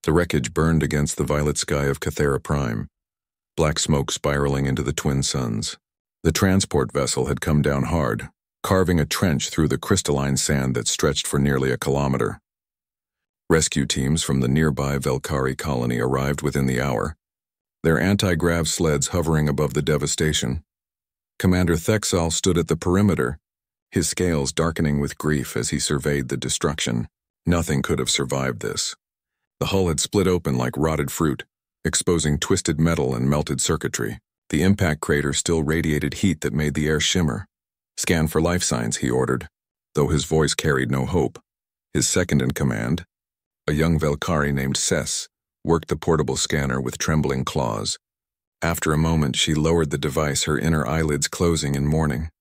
The wreckage burned against the violet sky of Cathera Prime, black smoke spiraling into the twin suns. The transport vessel had come down hard, carving a trench through the crystalline sand that stretched for nearly a kilometer. Rescue teams from the nearby Velkari colony arrived within the hour, their anti-grav sleds hovering above the devastation. Commander Thexal stood at the perimeter, his scales darkening with grief as he surveyed the destruction. Nothing could have survived this. The hull had split open like rotted fruit, exposing twisted metal and melted circuitry. The impact crater still radiated heat that made the air shimmer. "Scan for life signs," he ordered, though his voice carried no hope. His second in command, a young Velkari named Sess, worked the portable scanner with trembling claws. After a moment, she lowered the device, her inner eyelids closing in mourning.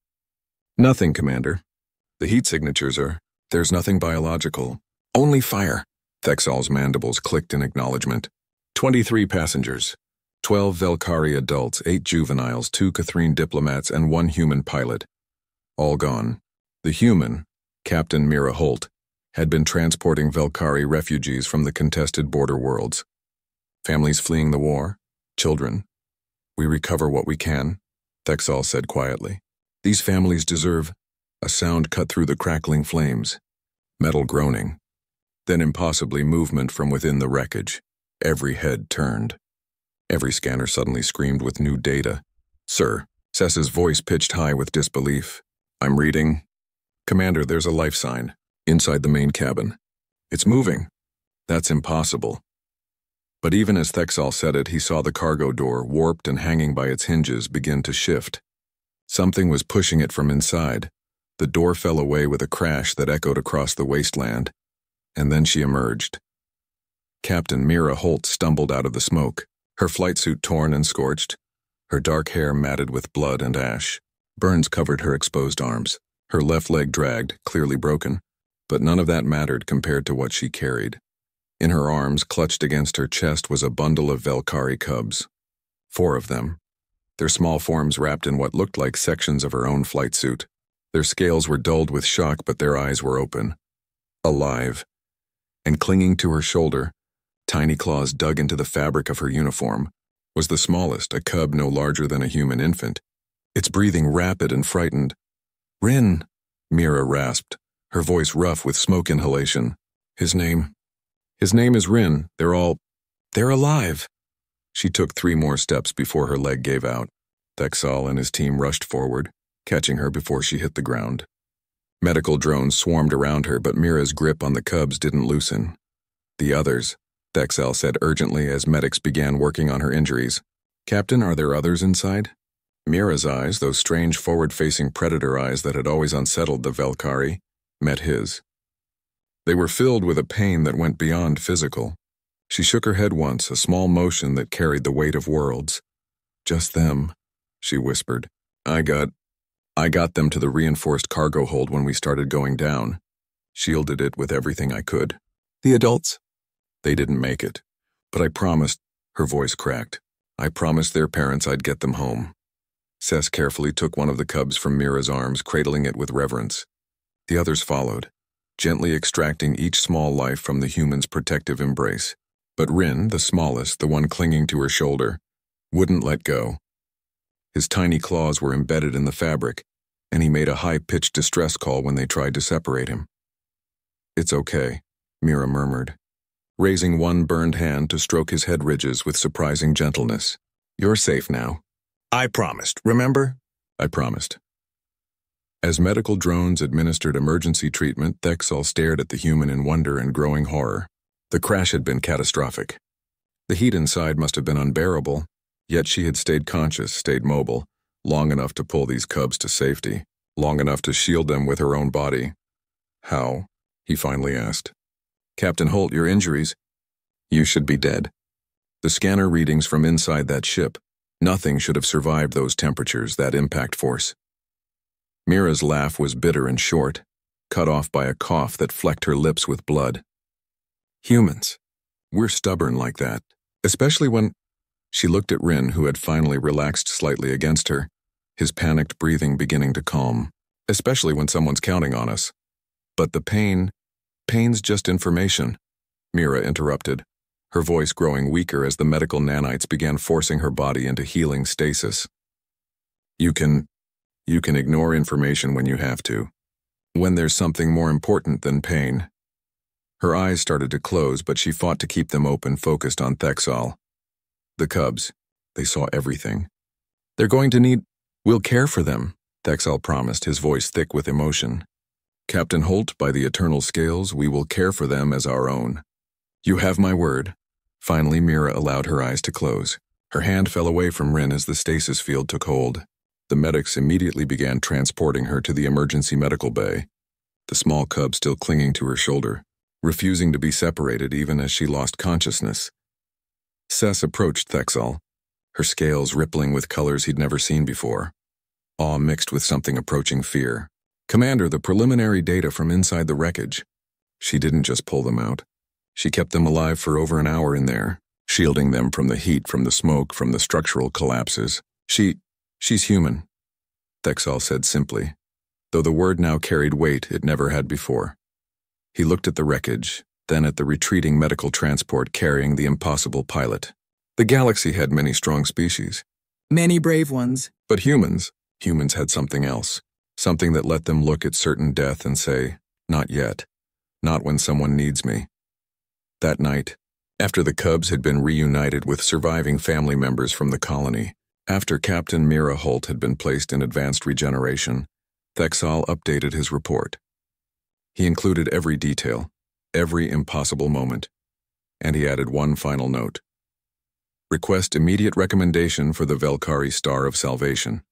"Nothing, Commander. The heat signatures are... There's nothing biological. Only fire." Thexal's mandibles clicked in acknowledgement. 23 passengers. 12 Velkari adults, 8 juveniles, 2 Catherine diplomats, and 1 human pilot. All gone. The human, Captain Mira Holt, had been transporting Velkari refugees from the contested border worlds. Families fleeing the war, children. "We recover what we can," Thexal said quietly. "These families deserve..." A sound cut through the crackling flames. Metal groaning. Then impossibly movement from within the wreckage. Every head turned. Every scanner suddenly screamed with new data. "Sir," Sess's voice pitched high with disbelief. "I'm reading. Commander, there's a life sign. Inside the main cabin. It's moving." "That's impossible." But even as Thexal said it, he saw the cargo door, warped and hanging by its hinges, begin to shift. Something was pushing it from inside. The door fell away with a crash that echoed across the wasteland, and then she emerged. Captain Mira Holt stumbled out of the smoke, her flight suit torn and scorched, her dark hair matted with blood and ash. Burns covered her exposed arms, her left leg dragged, clearly broken, but none of that mattered compared to what she carried. In her arms, clutched against her chest, was a bundle of Velkari cubs. 4 of them, their small forms wrapped in what looked like sections of her own flight suit. Their scales were dulled with shock, but their eyes were open. Alive. And clinging to her shoulder, tiny claws dug into the fabric of her uniform, was the smallest, a cub no larger than a human infant, its breathing rapid and frightened. "Rin," Mira rasped, her voice rough with smoke inhalation. His name is Rin. They're alive." She took 3 more steps before her leg gave out. Thexal and his team rushed forward, catching her before she hit the ground. Medical drones swarmed around her, but Mira's grip on the cubs didn't loosen. "The others," Thexal said urgently as medics began working on her injuries. "Captain, are there others inside?" Mira's eyes, those strange forward-facing predator eyes that had always unsettled the Velkari, met his. They were filled with a pain that went beyond physical. She shook her head once, a small motion that carried the weight of worlds. "Just them," she whispered. I got them to the reinforced cargo hold when we started going down. Shielded it with everything I could." "The adults?" "They didn't make it. But I promised," her voice cracked, "I promised their parents I'd get them home." Sess carefully took one of the cubs from Mira's arms, cradling it with reverence. The others followed, gently extracting each small life from the human's protective embrace. But Rin, the smallest, the one clinging to her shoulder, wouldn't let go. His tiny claws were embedded in the fabric, and he made a high-pitched distress call when they tried to separate him. "It's okay," Mira murmured, raising one burned hand to stroke his head ridges with surprising gentleness. "You're safe now." "I promised, remember?" "I promised." As medical drones administered emergency treatment, Thexal stared at the human in wonder and growing horror. The crash had been catastrophic. The heat inside must have been unbearable, yet she had stayed conscious, stayed mobile, long enough to pull these cubs to safety, long enough to shield them with her own body. "How?" he finally asked. "Captain Holt, your injuries..." "You should be dead." The scanner readings from inside that ship, nothing should have survived those temperatures, that impact force. Mira's laugh was bitter and short, cut off by a cough that flecked her lips with blood. "Humans, we're stubborn like that, especially when..." She looked at Rin, who had finally relaxed slightly against her, his panicked breathing beginning to calm. "Especially when someone's counting on us." "But the pain's just information," Mira interrupted. her voice growing weaker as the medical nanites began forcing her body into healing stasis. You can ignore information when you have to. When there's something more important than pain. Her eyes started to close, but she fought to keep them open, focused on Thexal. The cubs. They saw everything. They're going to need... We'll care for them, Thexal promised, his voice thick with emotion. Captain Holt, by the eternal scales, we will care for them as our own. You have my word. Finally, Mira allowed her eyes to close. Her hand fell away from Rin as the stasis field took hold. The medics immediately began transporting her to the emergency medical bay, the small cub still clinging to her shoulder, refusing to be separated even as she lost consciousness. Cess approached Thexal, her scales rippling with colors he'd never seen before. Awe mixed with something approaching fear. Commander, the preliminary data from inside the wreckage. She didn't just pull them out. She kept them alive for over an hour in there, shielding them from the heat, from the smoke, from the structural collapses. She's human, Thexal said simply, though the word now carried weight it never had before. He looked at the wreckage, then at the retreating medical transport carrying the impossible pilot. The galaxy had many strong species. Many brave ones. But humans had something else. Something that let them look at certain death and say, not yet. Not when someone needs me. That night, after the cubs had been reunited with surviving family members from the colony, after Captain Mira Holt had been placed in advanced regeneration, Thexal updated his report. He included every detail, every impossible moment, and he added one final note. Request immediate recommendation for the Velkari Star of Salvation.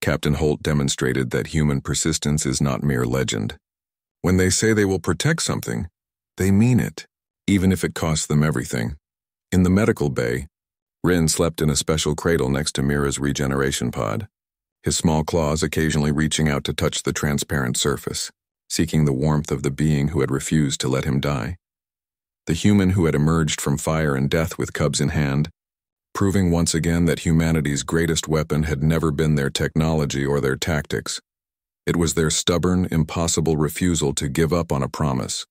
Captain Holt demonstrated that human persistence is not mere legend. When they say they will protect something, they mean it, even if it costs them everything. In the medical bay, Rin slept in a special cradle next to Mira's regeneration pod, his small claws occasionally reaching out to touch the transparent surface, seeking the warmth of the being who had refused to let him die. The human who had emerged from fire and death with cubs in hand, proving once again that humanity's greatest weapon had never been their technology or their tactics. It was their stubborn, impossible refusal to give up on a promise.